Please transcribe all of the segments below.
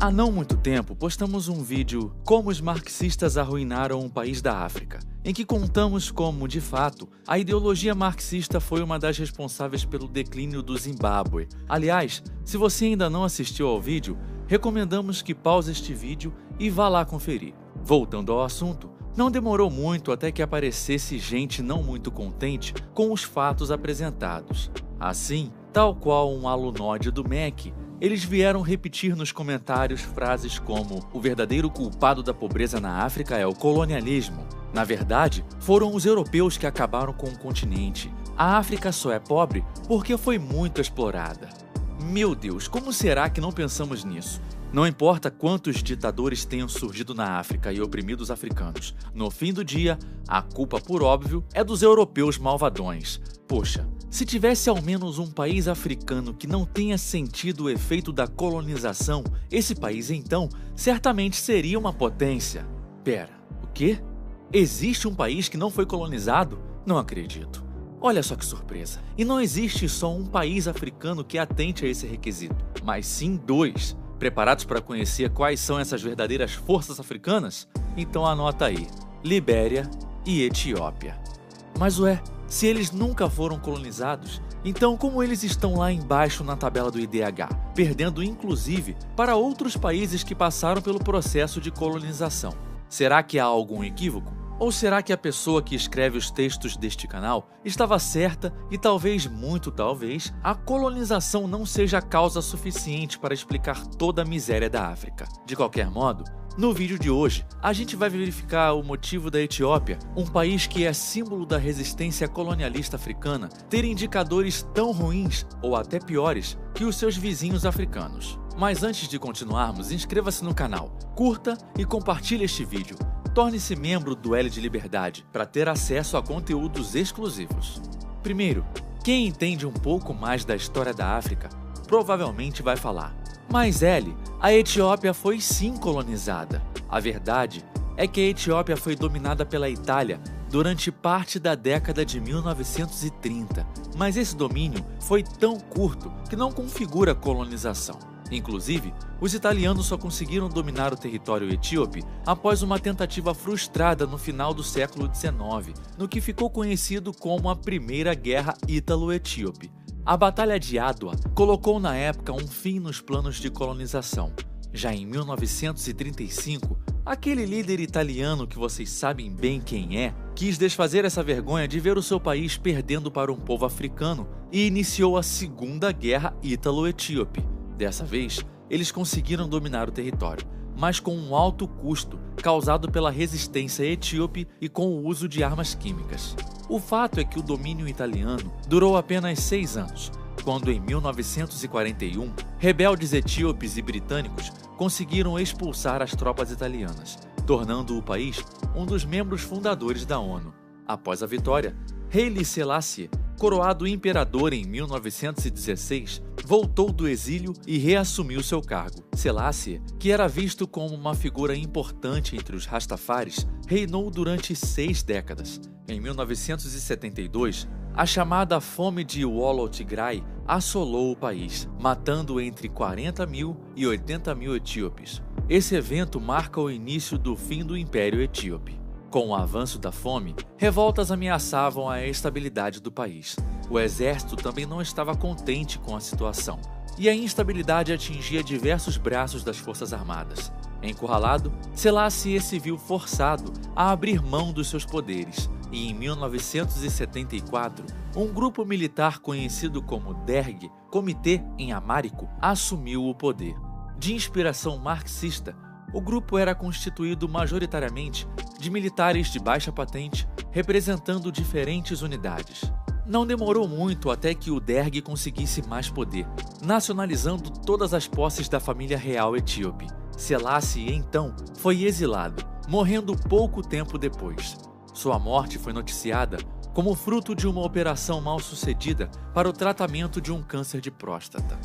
Há não muito tempo, postamos um vídeo Como os marxistas arruinaram um país da África, em que contamos como, de fato, a ideologia marxista foi uma das responsáveis pelo declínio do Zimbábue. Aliás, se você ainda não assistiu ao vídeo, recomendamos que pause este vídeo e vá lá conferir. Voltando ao assunto, não demorou muito até que aparecesse gente não muito contente com os fatos apresentados. Assim, tal qual um alunóide do MEC, eles vieram repetir nos comentários frases como "o verdadeiro culpado da pobreza na África é o colonialismo". Na verdade, foram os europeus que acabaram com o continente. A África só é pobre porque foi muito explorada. Meu Deus, como será que não pensamos nisso? Não importa quantos ditadores tenham surgido na África e oprimido os africanos, no fim do dia, a culpa, por óbvio, é dos europeus malvadões. Poxa, se tivesse ao menos um país africano que não tenha sentido o efeito da colonização, esse país então certamente seria uma potência. Pera, o quê? Existe um país que não foi colonizado? Não acredito. Olha só que surpresa. E não existe só um país africano que atente a esse requisito, mas sim dois. Preparados para conhecer quais são essas verdadeiras forças africanas? Então anota aí, Libéria e Etiópia. Mas ué, se eles nunca foram colonizados, então como eles estão lá embaixo na tabela do IDH, perdendo inclusive para outros países que passaram pelo processo de colonização? Será que há algum equívoco? Ou será que a pessoa que escreve os textos deste canal estava certa e talvez, muito talvez, a colonização não seja a causa suficiente para explicar toda a miséria da África? De qualquer modo, no vídeo de hoje, a gente vai verificar o motivo da Etiópia, um país que é símbolo da resistência colonialista africana, ter indicadores tão ruins ou até piores que os seus vizinhos africanos. Mas antes de continuarmos, inscreva-se no canal, curta e compartilhe este vídeo. Torne-se membro do L de Liberdade para ter acesso a conteúdos exclusivos. Primeiro, quem entende um pouco mais da história da África provavelmente vai falar: mas L, a Etiópia foi sim colonizada. A verdade é que a Etiópia foi dominada pela Itália durante parte da década de 1930, mas esse domínio foi tão curto que não configura colonização. Inclusive, os italianos só conseguiram dominar o território etíope após uma tentativa frustrada no final do século XIX, no que ficou conhecido como a Primeira Guerra Ítalo-Etíope. A Batalha de Adwa colocou na época um fim nos planos de colonização. Já em 1935, aquele líder italiano que vocês sabem bem quem é, quis desfazer essa vergonha de ver o seu país perdendo para um povo africano e iniciou a Segunda Guerra Ítalo-Etíope. Dessa vez, eles conseguiram dominar o território, mas com um alto custo causado pela resistência etíope e com o uso de armas químicas. O fato é que o domínio italiano durou apenas 6 anos, quando em 1941, rebeldes etíopes e britânicos conseguiram expulsar as tropas italianas, tornando o país um dos membros fundadores da ONU. Após a vitória, Haile Selassie, coroado imperador em 1916, voltou do exílio e reassumiu seu cargo. Selassie, que era visto como uma figura importante entre os Rastafaris, reinou durante 6 décadas. Em 1972, a chamada Fome de Wollo Tigray assolou o país, matando entre 40 mil e 80 mil etíopes. Esse evento marca o início do fim do Império Etíope. Com o avanço da fome, revoltas ameaçavam a estabilidade do país. O exército também não estava contente com a situação, e a instabilidade atingia diversos braços das forças armadas. Encurralado, Selassie se viu forçado a abrir mão dos seus poderes, e em 1974, um grupo militar conhecido como DERG, Comitê em Amárico, assumiu o poder. De inspiração marxista, o grupo era constituído majoritariamente de militares de baixa patente, representando diferentes unidades. Não demorou muito até que o DERG conseguisse mais poder, nacionalizando todas as posses da família real etíope. Selassie, então, foi exilado, morrendo pouco tempo depois. Sua morte foi noticiada como fruto de uma operação mal-sucedida para o tratamento de um câncer de próstata.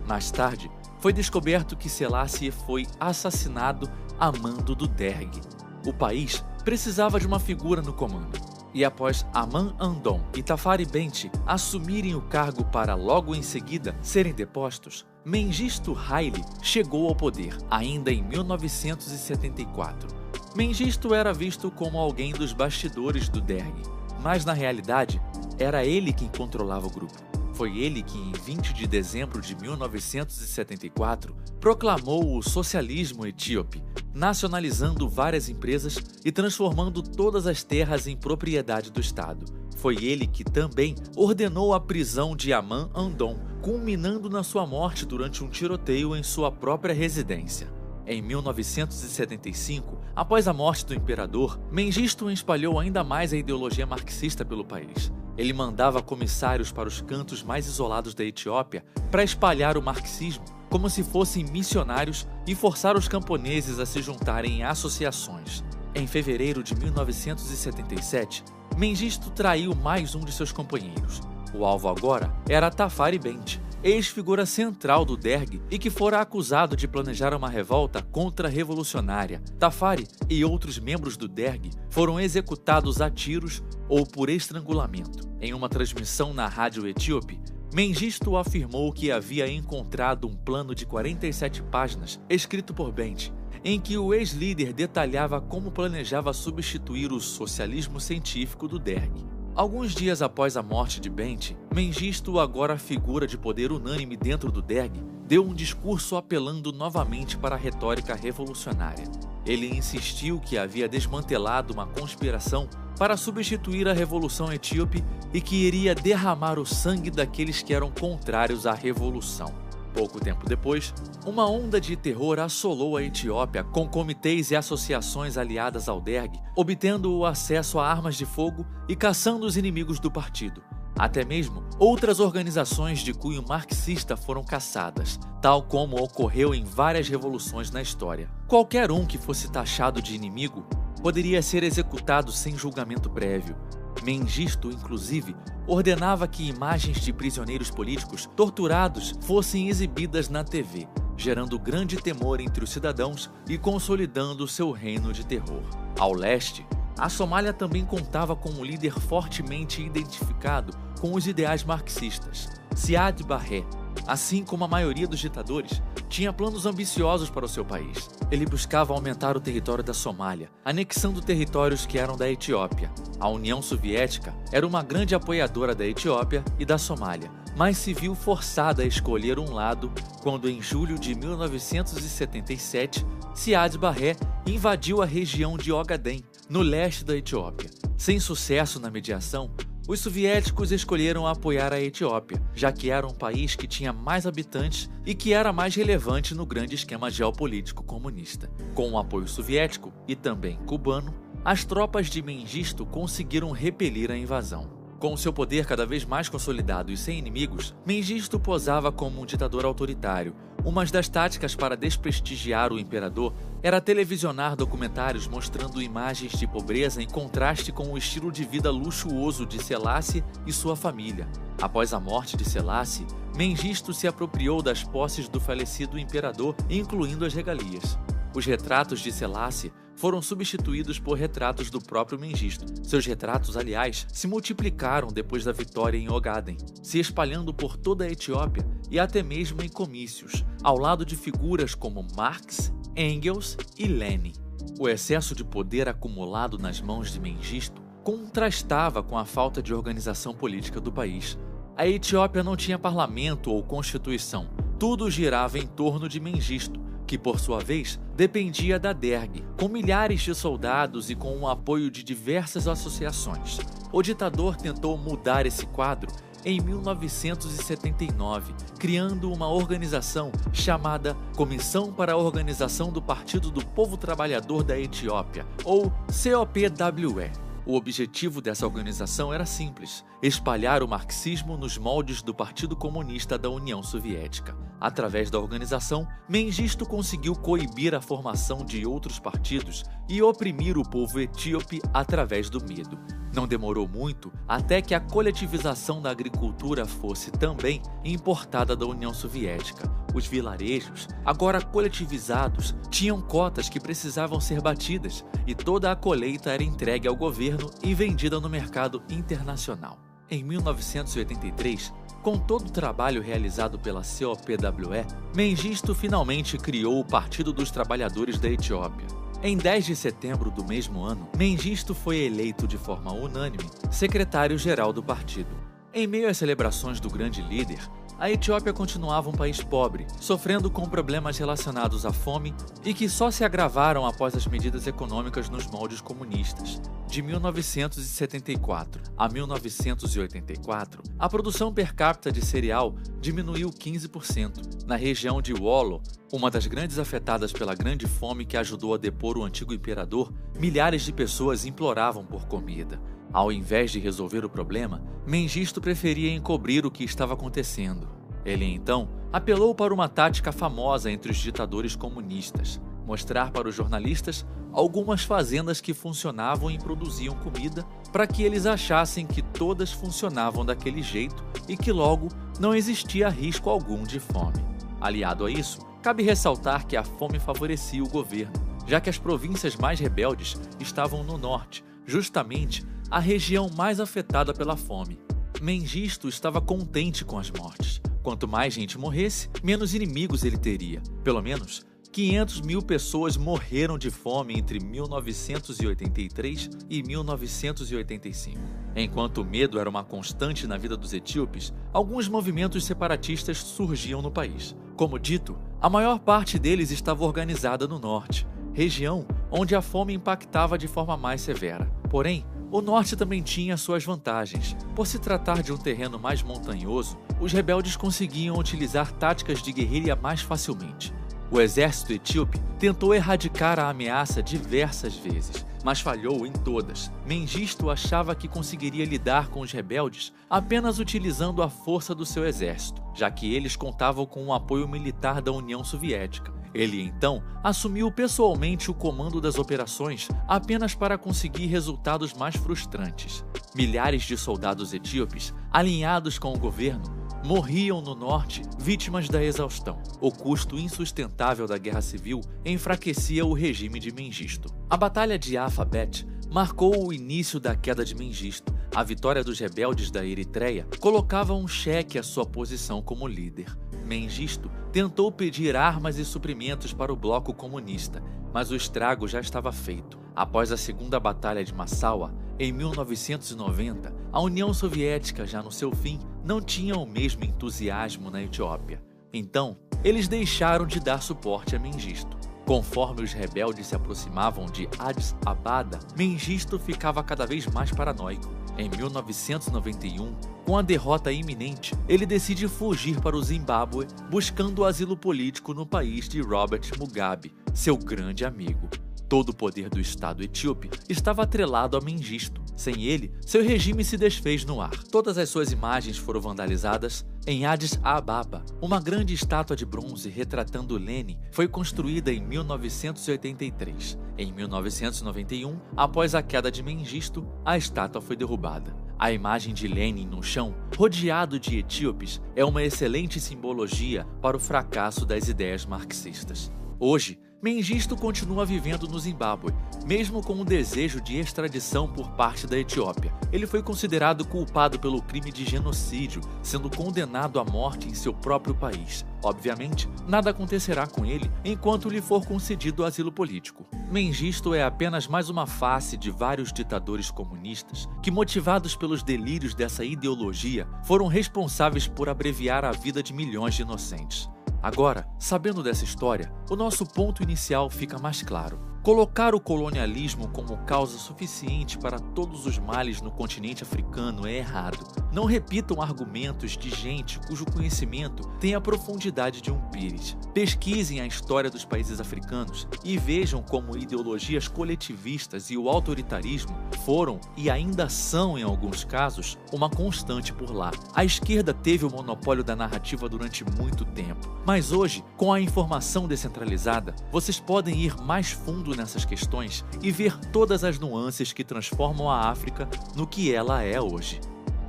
Mais tarde, foi descoberto que Selassie foi assassinado a mando do DERG. O país precisava de uma figura no comando, e após Aman Andon e Tafari Bente assumirem o cargo para logo em seguida serem depostos, Mengistu Haile chegou ao poder, ainda em 1974. Mengistu era visto como alguém dos bastidores do Derg, mas na realidade, era ele quem controlava o grupo. Foi ele que, em 20 de dezembro de 1974, proclamou o socialismo etíope, nacionalizando várias empresas e transformando todas as terras em propriedade do Estado. Foi ele que também ordenou a prisão de Aman Andon, culminando na sua morte durante um tiroteio em sua própria residência. Em 1975, após a morte do imperador, Mengistu espalhou ainda mais a ideologia marxista pelo país. Ele mandava comissários para os cantos mais isolados da Etiópia para espalhar o marxismo, como se fossem missionários, e forçar os camponeses a se juntarem em associações. Em fevereiro de 1977, Mengistu traiu mais um de seus companheiros. O alvo agora era Tafari Bente, ex-figura central do Derg e que fora acusado de planejar uma revolta contra-revolucionária. Tafari e outros membros do Derg foram executados a tiros ou por estrangulamento. Em uma transmissão na rádio etíope, Mengistu afirmou que havia encontrado um plano de 47 páginas, escrito por Bente, em que o ex-líder detalhava como planejava substituir o socialismo científico do Derg. Alguns dias após a morte de Bente, Mengistu, agora figura de poder unânime dentro do Derg, deu um discurso apelando novamente para a retórica revolucionária. Ele insistiu que havia desmantelado uma conspiração para substituir a Revolução Etíope e que iria derramar o sangue daqueles que eram contrários à revolução. Pouco tempo depois, uma onda de terror assolou a Etiópia com comitês e associações aliadas ao Derg, obtendo o acesso a armas de fogo e caçando os inimigos do partido. Até mesmo outras organizações de cunho marxista foram caçadas, tal como ocorreu em várias revoluções na história. Qualquer um que fosse taxado de inimigo poderia ser executado sem julgamento prévio. Mengistu, inclusive, ordenava que imagens de prisioneiros políticos torturados fossem exibidas na TV, gerando grande temor entre os cidadãos e consolidando seu reino de terror. Ao leste, a Somália também contava com um líder fortemente identificado com os ideais marxistas, Siad Barre. Assim como a maioria dos ditadores, tinha planos ambiciosos para o seu país. Ele buscava aumentar o território da Somália, anexando territórios que eram da Etiópia. A União Soviética era uma grande apoiadora da Etiópia e da Somália, mas se viu forçada a escolher um lado quando, em julho de 1977, Siad Barre invadiu a região de Ogaden, no leste da Etiópia. Sem sucesso na mediação, os soviéticos escolheram apoiar a Etiópia, já que era um país que tinha mais habitantes e que era mais relevante no grande esquema geopolítico comunista. Com o apoio soviético e também cubano, as tropas de Mengistu conseguiram repelir a invasão. Com seu poder cada vez mais consolidado e sem inimigos, Mengistu posava como um ditador autoritário. Uma das táticas para desprestigiar o imperador era televisionar documentários mostrando imagens de pobreza em contraste com o estilo de vida luxuoso de Selassie e sua família. Após a morte de Selassie, Mengistu se apropriou das posses do falecido imperador, incluindo as regalias. Os retratos de Selassie foram substituídos por retratos do próprio Mengistu. Seus retratos, aliás, se multiplicaram depois da vitória em Ogaden, se espalhando por toda a Etiópia e até mesmo em comícios, ao lado de figuras como Marx, Engels e Lenin. O excesso de poder acumulado nas mãos de Mengistu contrastava com a falta de organização política do país. A Etiópia não tinha parlamento ou constituição, tudo girava em torno de Mengistu, que por sua vez dependia da Derg, com milhares de soldados e com o apoio de diversas associações. O ditador tentou mudar esse quadro em 1979, criando uma organização chamada Comissão para a Organização do Partido do Povo Trabalhador da Etiópia, ou COPWE. O objetivo dessa organização era simples: espalhar o marxismo nos moldes do Partido Comunista da União Soviética. Através da organização, Mengistu conseguiu coibir a formação de outros partidos e oprimir o povo etíope através do medo. Não demorou muito até que a coletivização da agricultura fosse também importada da União Soviética. Os vilarejos, agora coletivizados, tinham cotas que precisavam ser batidas e toda a colheita era entregue ao governo e vendida no mercado internacional. Em 1983, Com todo o trabalho realizado pela COPWE, Mengistu finalmente criou o Partido dos Trabalhadores da Etiópia. Em 10 de setembro do mesmo ano, Mengistu foi eleito de forma unânime secretário-geral do partido. Em meio às celebrações do grande líder, a Etiópia continuava um país pobre, sofrendo com problemas relacionados à fome e que só se agravaram após as medidas econômicas nos moldes comunistas. De 1974 a 1984, a produção per capita de cereal diminuiu 15%. Na região de Wollo, uma das grandes afetadas pela grande fome que ajudou a depor o antigo imperador, milhares de pessoas imploravam por comida. Ao invés de resolver o problema, Mengistu preferia encobrir o que estava acontecendo. Ele, então, apelou para uma tática famosa entre os ditadores comunistas: mostrar para os jornalistas algumas fazendas que funcionavam e produziam comida para que eles achassem que todas funcionavam daquele jeito e que logo não existia risco algum de fome. Aliado a isso, cabe ressaltar que a fome favorecia o governo, já que as províncias mais rebeldes estavam no norte, justamente a região mais afetada pela fome. Mengistu estava contente com as mortes. Quanto mais gente morresse, menos inimigos ele teria. Pelo menos 500 mil pessoas morreram de fome entre 1983 e 1985. Enquanto o medo era uma constante na vida dos etíopes, alguns movimentos separatistas surgiam no país. Como dito, a maior parte deles estava organizada no norte, região onde a fome impactava de forma mais severa. Porém, o norte também tinha suas vantagens. Por se tratar de um terreno mais montanhoso, os rebeldes conseguiam utilizar táticas de guerrilha mais facilmente. O exército etíope tentou erradicar a ameaça diversas vezes, mas falhou em todas. Mengistu achava que conseguiria lidar com os rebeldes apenas utilizando a força do seu exército, já que eles contavam com o apoio militar da União Soviética. Ele, então, assumiu pessoalmente o comando das operações apenas para conseguir resultados mais frustrantes. Milhares de soldados etíopes, alinhados com o governo, morriam no norte vítimas da exaustão. O custo insustentável da guerra civil enfraquecia o regime de Mengistu. A Batalha de Alphabet marcou o início da queda de Mengistu. A vitória dos rebeldes da Eritreia colocava um xeque à sua posição como líder. Mengistu tentou pedir armas e suprimentos para o bloco comunista, mas o estrago já estava feito. Após a Segunda Batalha de Massawa, em 1990, a União Soviética, já no seu fim, não tinha o mesmo entusiasmo na Etiópia. Então, eles deixaram de dar suporte a Mengistu. Conforme os rebeldes se aproximavam de Addis Ababa, Mengistu ficava cada vez mais paranoico. Em 1991, com a derrota iminente, ele decide fugir para o Zimbábue, buscando asilo político no país de Robert Mugabe, seu grande amigo. Todo o poder do Estado etíope estava atrelado a Mengistu. Sem ele, seu regime se desfez no ar. Todas as suas imagens foram vandalizadas. Em Addis Ababa, uma grande estátua de bronze retratando Lenin foi construída em 1983. Em 1991, após a queda de Mengistu, a estátua foi derrubada. A imagem de Lenin no chão, rodeado de etíopes, é uma excelente simbologia para o fracasso das ideias marxistas. Hoje, Mengistu continua vivendo no Zimbábue, mesmo com o desejo de extradição por parte da Etiópia. Ele foi considerado culpado pelo crime de genocídio, sendo condenado à morte em seu próprio país. Obviamente, nada acontecerá com ele enquanto lhe for concedido asilo político. Mengistu é apenas mais uma face de vários ditadores comunistas que, motivados pelos delírios dessa ideologia, foram responsáveis por abreviar a vida de milhões de inocentes. Agora, sabendo dessa história, o nosso ponto inicial fica mais claro. Colocar o colonialismo como causa suficiente para todos os males no continente africano é errado. Não repitam argumentos de gente cujo conhecimento tem a profundidade de um pires. Pesquisem a história dos países africanos e vejam como ideologias coletivistas e o autoritarismo foram, e ainda são em alguns casos, uma constante por lá. A esquerda teve o monopólio da narrativa durante muito tempo, mas hoje, com a informação descentralizada, vocês podem ir mais fundo nessas questões e ver todas as nuances que transformam a África no que ela é hoje.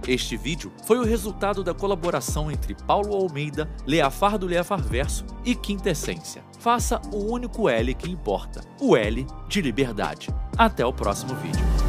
Este vídeo foi o resultado da colaboração entre Paulo Almeida, Leafar do Leafarverso e Quintessência. Faça o único L que importa, o L de liberdade. Até o próximo vídeo.